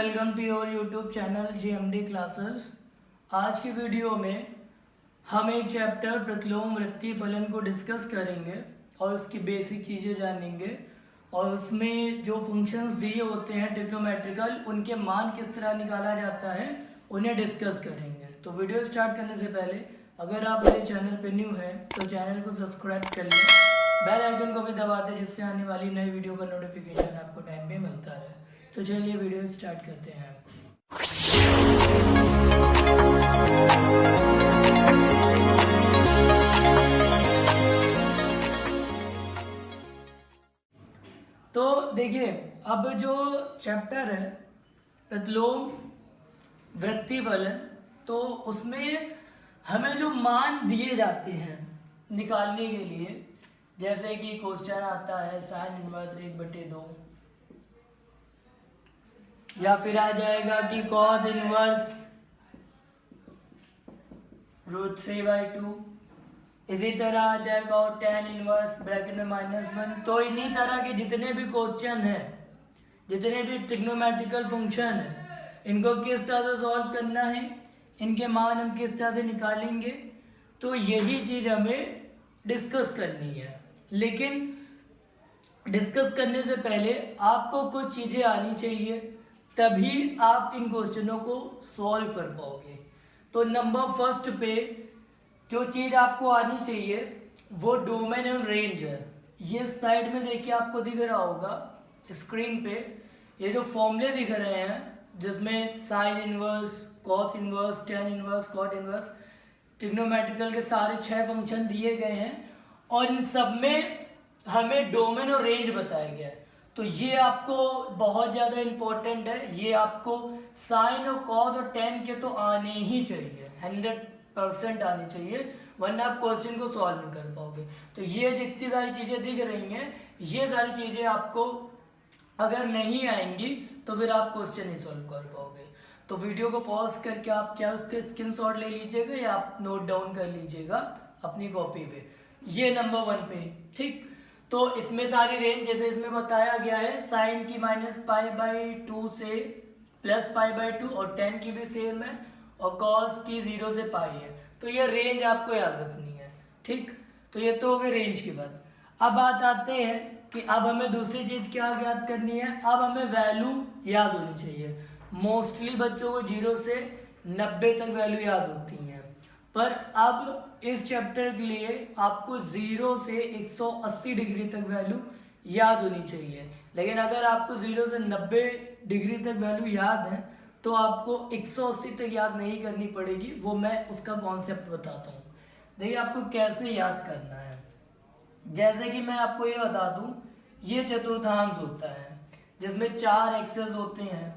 Welcome to your YouTube channel GMD classes. आज की video में हम एक चैप्टर प्रतिलोम वृत्तीय फलन को डिस्कस करेंगे और उसकी बेसिक चीज़ें जानेंगे और उसमें जो फंक्शंस दिए होते हैं ट्रिग्नोमेट्रिकल, उनके मान किस तरह निकाला जाता है उन्हें डिस्कस करेंगे। तो वीडियो स्टार्ट करने से पहले अगर आप मेरे चैनल पर न्यू हैं तो चैनल को सब्सक्राइब कर लें, बेल आइकन को भी दबा दें जिससे आने वाली नई वीडियो का नोटिफिकेशन आपको टाइम पे मिलता रहे। तो चलिए वीडियो स्टार्ट करते हैं। तो देखिए, अब जो चैप्टर है प्रतिलोम वृत्तीय फलन, तो उसमें हमें जो मान दिए जाते हैं निकालने के लिए, जैसे कि क्वेश्चन आता है साइन इनवर्स 1/2, या फिर आ जाएगा कि कॉस इनवर्स √3/2, इसी तरह आ जाएगा और tan इनवर्स ब्रैकेट में -1। तो इन्हीं तरह के जितने भी क्वेश्चन हैं, जितने भी ट्रिग्नोमेट्रिकल फंक्शन है, इनको किस तरह से सॉल्व करना है, इनके मान हम किस तरह से निकालेंगे, तो यही चीज़ हमें डिस्कस करनी है। लेकिन डिस्कस करने से पहले आपको कुछ चीज़ें आनी चाहिए, तभी आप इन क्वेश्चनों को सॉल्व कर पाओगे। तो नंबर फर्स्ट पे जो चीज़ आपको आनी चाहिए वो डोमेन एंड रेंज है। ये साइड में देखिए आपको दिख रहा होगा स्क्रीन पे, ये जो फॉर्मूले दिख रहे हैं जिसमें sine inverse, cos inverse, tan inverse, cot inverse, trigonometrical के सारे 6 फंक्शन दिए गए हैं और इन सब में हमें डोमेन और रेंज बताया गया है। तो ये आपको बहुत ज़्यादा इम्पोर्टेंट है, ये आपको साइन और कॉस और tan के तो आने ही चाहिए, 100% आने चाहिए, वरना आप क्वेश्चन को सॉल्व नहीं कर पाओगे। तो ये जितनी सारी चीज़ें दिख रही हैं, ये सारी चीज़ें आपको अगर नहीं आएंगी तो फिर आप क्वेश्चन नहीं सॉल्व कर पाओगे। तो वीडियो को पॉज करके आप क्या उसके स्क्रीनशॉट ले लीजिएगा या आप नोट डाउन कर लीजिएगा अपनी कॉपी पे। ये नंबर 1 पे, ठीक। तो इसमें सारी रेंज जैसे इसमें बताया गया है, साइन की -π/2 से +π/2 और tan की भी सेम है और cos की 0 से π है। तो ये रेंज आपको याद रखनी है, ठीक। तो ये तो हो गई रेंज की बात। अब बात आते हैं कि अब हमें दूसरी चीज़ क्या याद करनी है। अब हमें वैल्यू याद होनी चाहिए। मोस्टली बच्चों को 0 से 90 तक वैल्यू याद होती हैं, पर अब इस चैप्टर के लिए आपको 0 से 180 डिग्री तक वैल्यू याद होनी चाहिए। लेकिन अगर आपको 0 से 90 डिग्री तक वैल्यू याद है तो आपको 180 तक याद नहीं करनी पड़ेगी। वो मैं उसका कॉन्सेप्ट बताता हूँ। देखिए आपको कैसे याद करना है। जैसे कि मैं आपको ये बता दूँ, ये चतुर्थांश होता है जिसमें 4 एक्सेस होते हैं,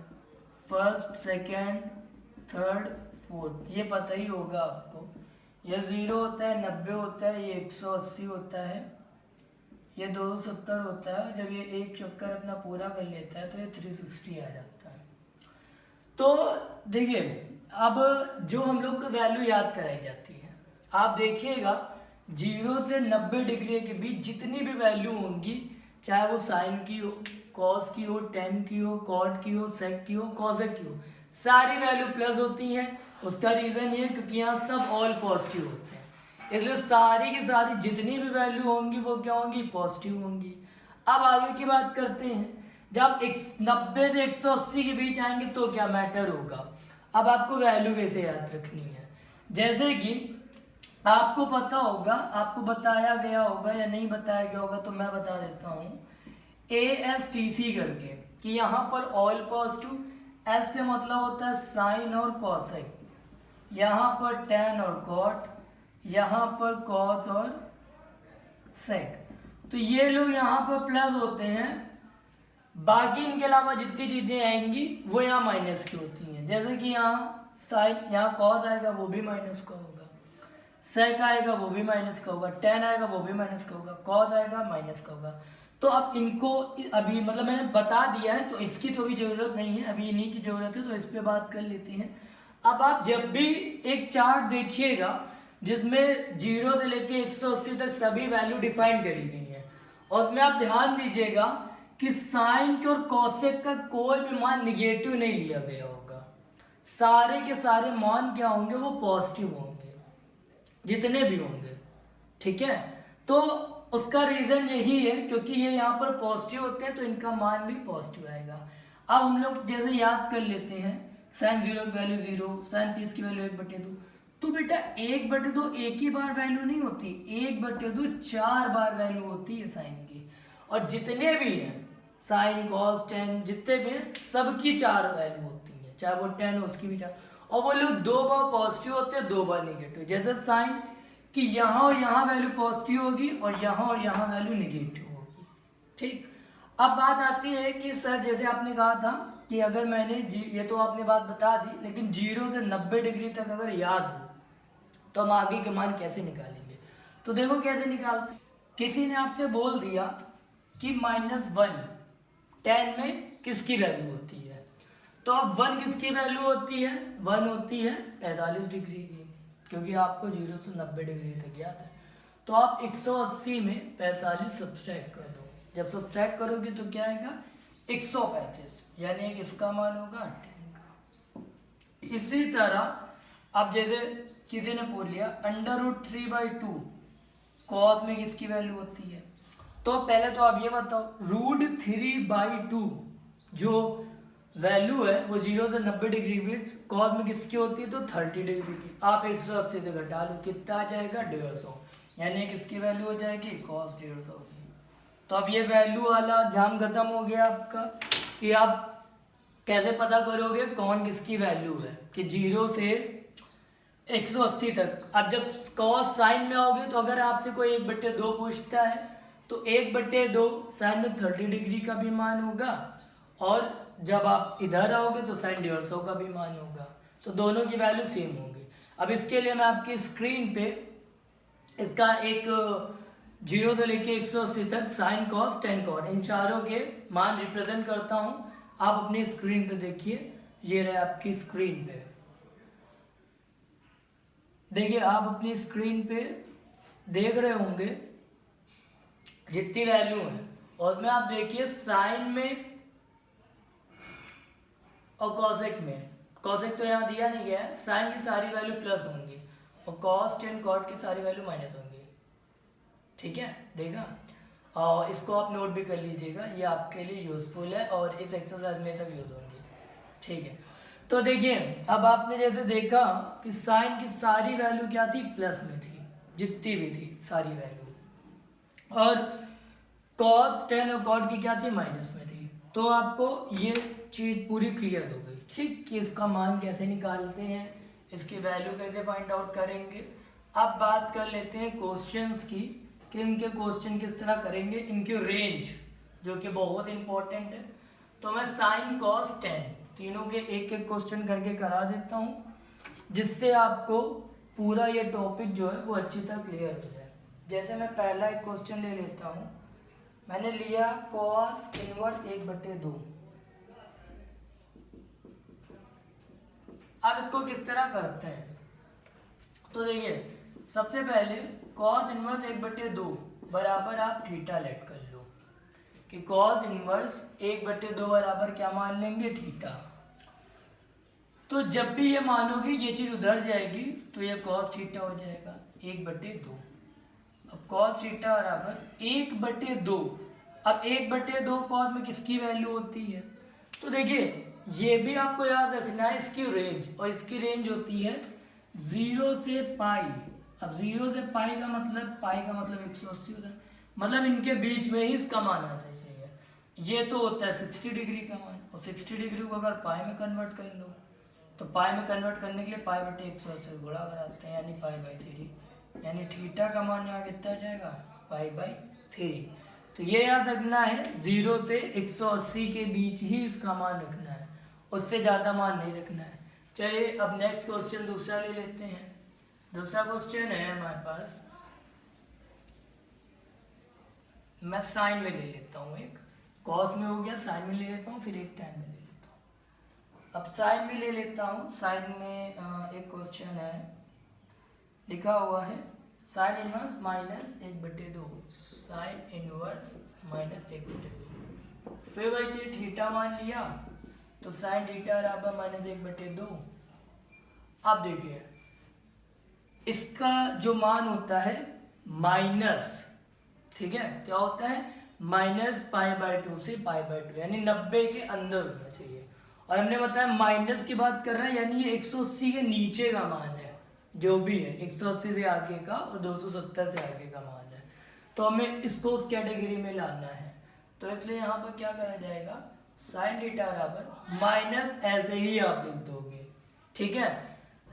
फर्स्ट, सेकेंड, थर्ड, फोर्थ, ये पता ही होगा आपको। ये 0 होता है, 90 होता है, ये 180 होता है, ये 270 होता है। जब ये एक चक्कर अपना पूरा कर लेता है तो ये 360 आ जाता है। तो देखिए अब जो हम लोग को वैल्यू याद कराई जाती है, आप देखिएगा 0 से 90 डिग्री के बीच जितनी भी वैल्यू होंगी, चाहे वो साइन की हो, कॉस की हो, tan की हो, कॉट की हो, सेक की हो, कॉसेक की हो, सारी वैल्यू प्लस होती हैं। उसका रीज़न ये क्योंकि यहाँ सब ऑल पॉजिटिव होते हैं, इसलिए सारी की सारी जितनी भी वैल्यू होंगी वो क्या होंगी, पॉजिटिव होंगी। अब आगे की बात करते हैं। जब 90 से 180 के बीच आएंगे तो क्या मैटर होगा। अब आपको वैल्यू कैसे याद रखनी है, जैसे कि आपको पता होगा, आपको बताया गया होगा या नहीं बताया गया होगा तो मैं बता देता हूँ, ASTC करके, कि यहाँ पर ऑल पॉजिटिव, एस से मतलब होता है साइन और कॉसेक, यहाँ पर tan और कॉट, यहाँ पर कॉस और सेक। तो ये लोग यहाँ पर प्लस होते हैं, बाकी इनके अलावा जितनी चीज़ें आएंगी वो यहाँ माइनस की होती हैं। जैसे कि यहाँ साइन, यहाँ कॉस आएगा वो भी माइनस का होगा, सेक आएगा वो भी माइनस का होगा, tan आएगा वो भी माइनस का होगा, कॉस आएगा माइनस का होगा। तो अब इनको अभी मतलब मैंने बता दिया है तो इसकी तो भी ज़रूरत नहीं है, अभी इन्हीं की ज़रूरत है, तो इस पर बात कर लेते हैं। अब आप जब भी एक चार्ट देखिएगा जिसमें 0 से लेके 180 तक सभी वैल्यू डिफाइन करी गई हैं, और उसमें आप ध्यान दीजिएगा कि साइन के और कॉसेक का कोई भी मान निगेटिव नहीं लिया गया होगा, सारे के सारे मान क्या होंगे, वो पॉजिटिव होंगे जितने भी होंगे, ठीक है। तो उसका रीजन यही है क्योंकि ये यहाँ पर पॉजिटिव होते हैं तो इनका मान भी पॉजिटिव आएगा। अब हम लोग जैसे याद कर लेते हैं साइन 0 की वैल्यू 0, साइन 30 की वैल्यू 1/2। तो बेटा 1/2 एक ही बार वैल्यू नहीं होती, 1/2 4 बार वैल्यू होती है साइन की। और जितने भी हैं साइन कॉस टेन जितने भी हैं सबकी 4 वैल्यू होती है, चाहे वो 10 हो उसकी भी 4। और वो लोग 2 बार पॉजिटिव होते हैं 2 बार निगेटिव, जैसे साइन कि यहाँ और यहाँ वैल्यू पॉजिटिव होगी और यहाँ वैल्यू निगेटिव होगी, ठीक। अब बात आती है कि सर जैसे आपने कहा था कि अगर मैंने ये तो आपने बात बता दी, लेकिन 0 से 90 डिग्री तक अगर याद हो तो हम आगे के मान कैसे निकालेंगे। तो देखो कैसे निकालते। किसी ने आपसे बोल दिया कि -1 10 में किसकी वैल्यू होती है, तो अब 1 किसकी वैल्यू होती है, 1 होती है 45 डिग्री की, क्योंकि आपको 0 से 90 डिग्री तक याद है। तो आप 180 में 45 सब्सट्रैक्ट कर दो, जब सब्सट्रैक्ट करोगे तो क्या आएगा 135, यानी एक इसका मान होगा 10 का। इसी तरह अब जैसे किसी ने पूछ लिया √3/2 कॉस में किसकी वैल्यू होती है, तो पहले तो आप ये बताओ √3/2 जो वैल्यू है वो 0 से 90 डिग्री बीच कॉस में किसकी होती है, तो 30 डिग्री की। आप 180 से घटा लो, कितना आ जाएगा 150, यानी किसकी वैल्यू हो जाएगी कॉस 150 की। तो अब ये वैल्यू वाला जाम खत्म हो गया आपका कि आप कैसे पता करोगे कौन किसकी वैल्यू है, कि 0 से 180 तक। अब जब कॉस साइन में आओगे तो अगर आपसे कोई 1/2 पूछता है तो 1/2 साइन में 30 डिग्री का भी मान होगा, और जब आप इधर आओगे तो साइन 150 का भी मान होगा, तो दोनों की वैल्यू सेम होगी। अब इसके लिए मैं आपकी स्क्रीन पे इसका एक 0 से लेके 180 तक sine cos tan caught in चारों के मान रिप्रेजेंट करता हूँ। आप अपनी स्क्रीन पे देखिए, ये रहे आपकी स्क्रीन पे, देखिए आप अपनी स्क्रीन पे देख रहे होंगे जितनी वैल्यू है, और में आप देखिए साइन में और कॉसेक में, कॉसेक तो यहाँ दिया नहीं गया है, साइन की सारी वैल्यू प्लस होंगी और कॉस टेन कॉट की सारी वैल्यू माइनस होंगी, ठीक है। देखा, और इसको आप नोट भी कर लीजिएगा, ये आपके लिए यूजफुल है और इस एक्सरसाइज में सब यूज होंगे, ठीक है। तो देखिए अब आपने जैसे देखा कि साइन की सारी वैल्यू क्या थी, प्लस में थी, जितनी भी थी सारी वैल्यू, और कॉस टेन और कॉट की क्या थी, माइनस में थी। तो आपको ये चीज़ पूरी क्लियर हो गई, ठीक, कि इसका मान कैसे निकालते हैं, इसकी वैल्यू कैसे फाइंड आउट करेंगे। अब बात कर लेते हैं क्वेश्चंस की कि इनके क्वेश्चन किस तरह करेंगे, इनकी रेंज जो कि बहुत इंपॉर्टेंट है। तो मैं साइन कॉस टेन तीनों के एक एक क्वेश्चन करके करा देता हूँ, जिससे आपको पूरा ये टॉपिक जो है वो अच्छी तरह क्लियर हो जाए। जैसे मैं पहला एक क्वेश्चन ले लेता हूँ, मैंने लिया कॉस इनवर्स 1/2। अब इसको किस तरह करते हैं, तो देखिए सबसे पहले कॉस इनवर्स 1/2 बराबर आप थीटा लेट कर लो, कि कॉस इनवर्स 1/2 बराबर क्या मान लेंगे, थीटा। तो जब भी ये मानोगे ये चीज़ उधर जाएगी तो ये कॉस थीटा हो जाएगा 1/2। अब कॉस थीटा बराबर 1/2। अब 1/2 कॉस में किसकी वैल्यू होती है, तो देखिए ये भी आपको याद रखना है इसकी रेंज, और इसकी रेंज होती है 0 से पाई। अब 0 से पाई का मतलब 180 होता है, मतलब इनके बीच में ही इसका मान आना चाहिए। ये तो होता है 60 डिग्री का मान, और 60 डिग्री को अगर पाई में कन्वर्ट कर लो तो पाई में कन्वर्ट करने के लिए π/180 गुणा कराते हैं, यानी π/3, यानी थीटा का मान यहाँ कितना आ जाएगा π/3। तो ये याद रखना है 0 से 180 के बीच ही इसका मान रखना है, उससे ज़्यादा मान नहीं रखना है। चलिए अब नेक्स्ट क्वेश्चन दूसरा ले लेते हैं। दूसरा क्वेश्चन है हमारे पास, मैं साइन में ले लेता हूँ, एक कॉस में हो गया, साइन में ले लेता हूँ, फिर एक टैन में ले लेता हूँ। अब साइन में ले लेता हूँ, साइन में एक क्वेश्चन है लिखा हुआ है साइन इनवर्स -1/2, साइन इनवर्स -1/2। फिर भाई जी थीटा मान लिया तो साइन थीटा बराबर -1/2। अब देखिए इसका जो मान होता है माइनस, ठीक है, क्या होता है -π/2 से π/2, यानी 90 के अंदर होना चाहिए। और हमने बताया माइनस की बात कर रहा है, यानी ये 180 के नीचे का मान है, जो भी है 180 से आगे का और 270 से आगे का मान है, तो हमें इसको उस कैटेगरी में लाना है। तो इसलिए यहाँ पर क्या करा जाएगा, साइन थीटा बराबर माइनस ऐसे ही आप लिख दोगे, ठीक है,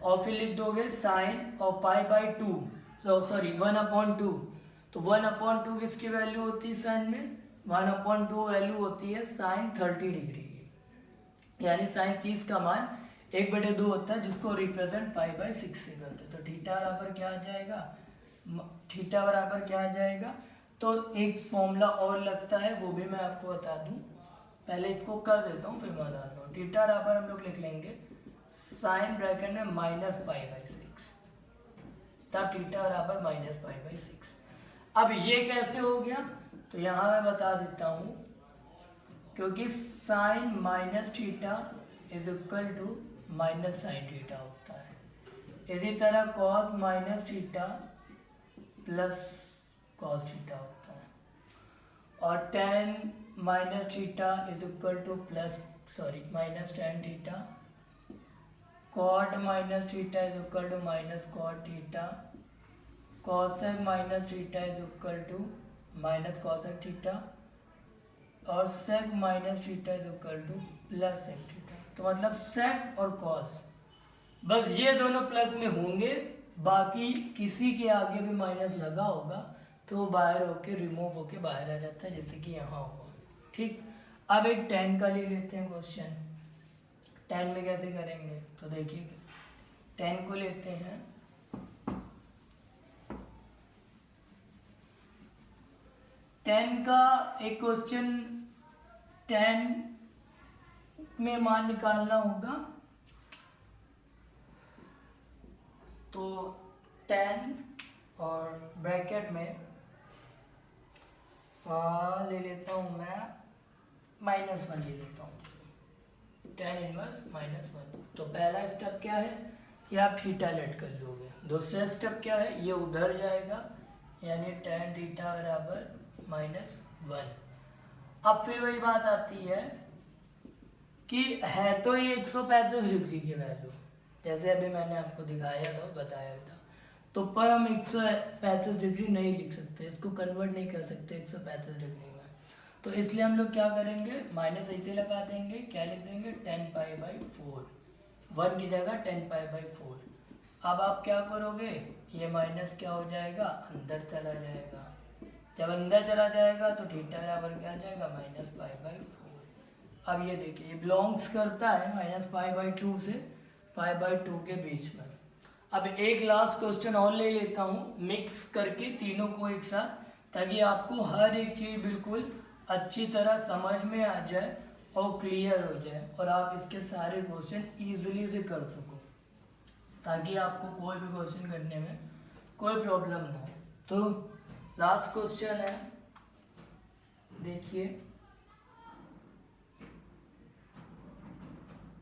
और फिर लिख दोगे साइन और π/2 सॉरी 1/2। तो 1/2 किसकी वैल्यू होती है साइन में, 1/2 वैल्यू होती है साइन 30 डिग्री की, यानी साइन 30 का मान 1/2 होता है, जिसको रिप्रेजेंट π/6 से करते हैं। तो थीटा बराबर क्या आ जाएगा, थीटा बराबर क्या आ जाएगा, तो एक फॉर्मूला और लगता है वो भी मैं आपको बता दूं, पहले इसको कर देता हूँ फिर बताता हूँ। थीटा बराबर हम लोग लिख लेंगे साइन ब्रैकेट में -π/6, तब थीटा बराबर -π/6। अब ये कैसे हो गया, तो यहाँ मैं बता देता हूँ, क्योंकि sine minus theta is equal to minus sine theta होता है। इसी तरह cos minus theta plus cos theta होता है, और tan minus theta is equal to minus tan theta, cot minus theta is equal to minus cot theta, cosec minus theta is equal to minus cosec theta, और sec minus theta is equal to plus sec theta. तो मतलब सेक और cos बस ये दोनों plus में होंगे, बाकी किसी के आगे भी माइनस लगा होगा तो वो बाहर होके रिमूव होके बाहर आ जाता है, जैसे कि यहाँ होगा, ठीक। अब एक टेन का ले लेते हैं क्वेश्चन। टेन में कैसे करेंगे, तो देखिए टेन को लेते हैं, टेन का एक क्वेश्चन, टेन में मान निकालना होगा, तो टेन और ब्रैकेट में ले लेता हूँ मैं -1 ले लेता हूँ, टेन इनवर्स -1। तो पहला स्टेप क्या है कि आप थीटा लेट कर लोगे, दूसरा स्टेप क्या है, ये उधर जाएगा, यानी टेन थीटा बराबर -1। अब फिर वही बात आती है कि है तो ये 135 डिग्री की वैल्यू, जैसे अभी मैंने आपको दिखाया था, बताया था, तो पर हम 135 डिग्री नहीं लिख सकते, इसको कन्वर्ट नहीं कर सकते 135 डिग्री में, तो इसलिए हम लोग क्या करेंगे, माइनस ऐसे लगा देंगे, क्या लिख देंगे 10π/4, 1 की जगह 10π/4। अब आप क्या करोगे, ये माइनस क्या हो जाएगा, अंदर चला जाएगा, जब अंदर चला जाएगा तो थीटा बराबर क्या आ जाएगा, -π/4। अब ये देखिए ये बिलोंग्स करता है -π/2 से π/2 के बीच में। अब एक लास्ट क्वेश्चन और ले लेता हूँ मिक्स करके तीनों को एक साथ, ताकि आपको हर एक चीज़ बिल्कुल अच्छी तरह समझ में आ जाए और क्लियर हो जाए, और आप इसके सारे क्वेश्चन ईजिली से कर सको, ताकि आपको कोई भी क्वेश्चन करने में कोई प्रॉब्लम ना हो। तो लास्ट क्वेश्चन है, देखिए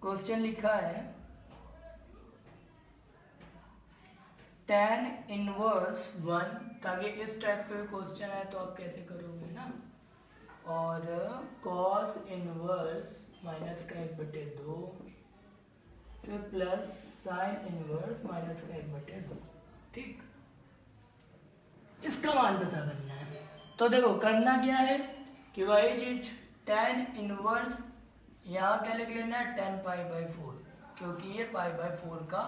क्वेश्चन लिखा है tan इनवर्स 1, ताकि इस टाइप का क्वेश्चन है तो आप कैसे करोगे ना, और cos इनवर्स -1/2, फिर प्लस sin इनवर्स -1/2, ठीक। इसका मान पता करना है, तो देखो करना क्या है कि वही चीज tan इनवर्स यहाँ क्या लिख लेना है 10π/4, क्योंकि ये π/4 का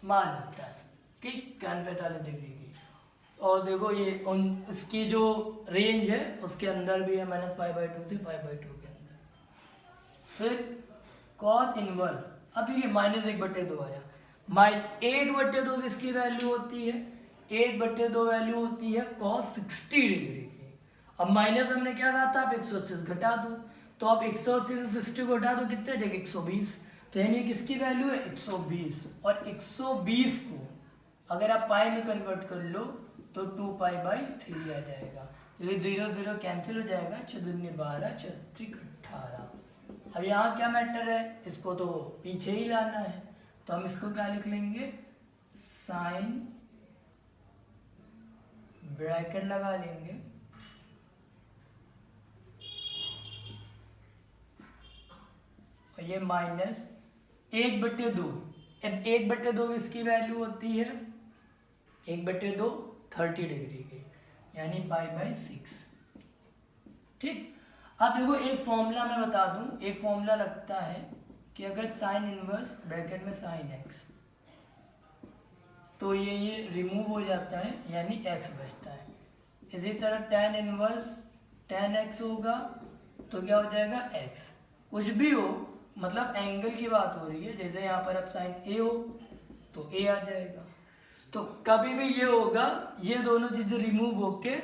मान होता है, ठीक, tan 45 डिग्री की। और देखो ये इसकी जो रेंज है उसके अंदर भी है, -π/2 से π/2 के अंदर। फिर cos इनवर्स, अब ये -1/2 आया, 1/2 किसकी वैल्यू होती है, 1/2 वैल्यू होती है cos 60 डिग्री की। अब माइनस हमने क्या कहा था, आप 180 से घटा दो, तो आप 180 से 60 को घटा दो, कितने जगह 120, तो यानी किसकी वैल्यू है 120, और 120 को अगर आप पाई में कन्वर्ट कर लो तो 2π/3 आ जाएगा, ये 0 0 कैंसिल हो जाएगा, 6 दूनी 12, 6 त्रिक 18। अब यहाँ क्या मैटर है, इसको तो पीछे ही लाना है, तो हम इसको क्या लिख लेंगे, साइन ब्रैकेट लगा लेंगे, और ये माइनस 1/2। अब 1/2 इसकी वैल्यू होती है 1/2 30 डिग्री की, यानी π/6। ठीक, अब देखो एक फॉर्मूला मैं बता दूं, एक फॉर्मूला लगता है कि अगर साइन इनवर्स ब्रैकेट में साइन x, तो ये रिमूव हो जाता है, यानी x बचता है। इसी तरह tan इनवर्स tan x होगा तो क्या हो जाएगा x, कुछ भी हो, मतलब एंगल की बात हो रही है, जैसे यहाँ पर अब साइन a हो तो a आ जाएगा। तो कभी भी ये होगा, ये दोनों चीजें रिमूव होके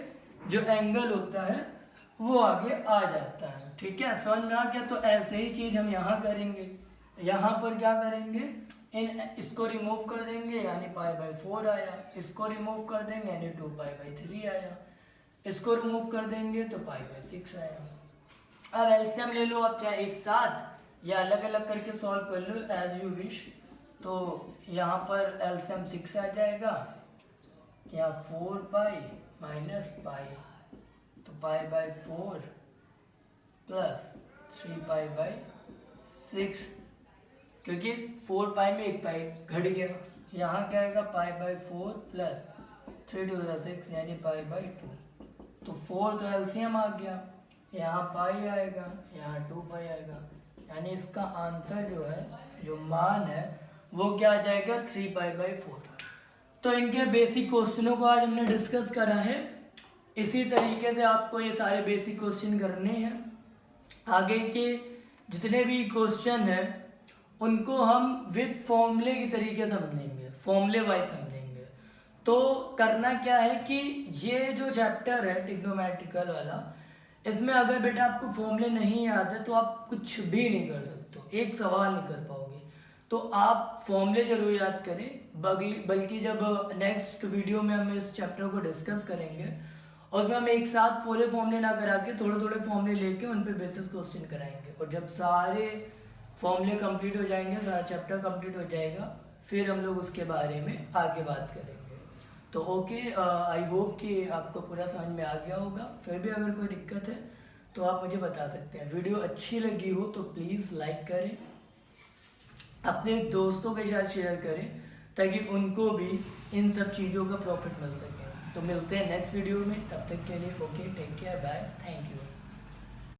जो एंगल होता है वो आगे आ जाता है। ठीक है, समझ में आ गया। तो ऐसे ही चीज हम यहाँ करेंगे, यहाँ पर क्या करेंगे, इसको रिमूव कर देंगे यानी π/4 आया, इसको रिमूव कर देंगे यानी 2π/3 आया, इसको रिमूव कर देंगे तो π/6 आया। अब एलसीएम ले लो, आप चाहे एक साथ या अलग अलग करके सॉल्व कर लो एज यू विश। तो यहाँ पर एलसीएम 6 आ जाएगा, यहाँ 4π माइनस पाई, तो π/4 प्लस 3π/6, क्योंकि 4π में एक पाई घट गया, यहाँ क्या आएगा π/4 प्लस 3 × 6 यानी π/2। तो 4 तो एलसीएम आ गया, यहाँ पाई आएगा, यहाँ 2π आएगा, यानी इसका आंसर जो है, जो मान है वो क्या आ जाएगा 3π/4। तो इनके बेसिक क्वेश्चनों को आज हमने डिस्कस करा है। इसी तरीके से आपको ये सारे बेसिक क्वेश्चन करने हैं। आगे के जितने भी क्वेश्चन हैं उनको हम विद फॉर्मूले की तरीके से समझेंगे, फॉर्मूले वाइज समझेंगे। तो करना क्या है कि ये जो चैप्टर है ट्रिग्नोमेट्रिकल वाला, इसमें अगर बेटा आपको फॉर्मूले नहीं याद है तो आप कुछ भी नहीं कर सकते हो, एक सवाल नहीं कर पाओगे। तो आप फॉर्मूले जरूर याद करें, बल्कि जब नेक्स्ट वीडियो में हम इस चैप्टर को डिस्कस करेंगे और उसमें हम एक साथ पूरे फॉर्मूले ना करा के थोड़े थोड़े फॉर्मूले लेके उन पे बेसिस क्वेश्चन कराएंगे। और जब सारे फॉर्मूले कंप्लीट हो जाएंगे, सारा चैप्टर कंप्लीट हो जाएगा, फिर हम लोग उसके बारे में आगे बात करेंगे। तो ओके, आई होप कि आपको पूरा समझ में आ गया होगा। फिर भी अगर कोई दिक्कत है तो आप मुझे बता सकते हैं। वीडियो अच्छी लगी हो तो प्लीज़ लाइक करें, अपने दोस्तों के साथ शेयर करें, ताकि उनको भी इन सब चीज़ों का प्रॉफिट मिल सके। तो मिलते हैं नेक्स्ट वीडियो में, तब तक के लिए okay, take care, bye, thank you.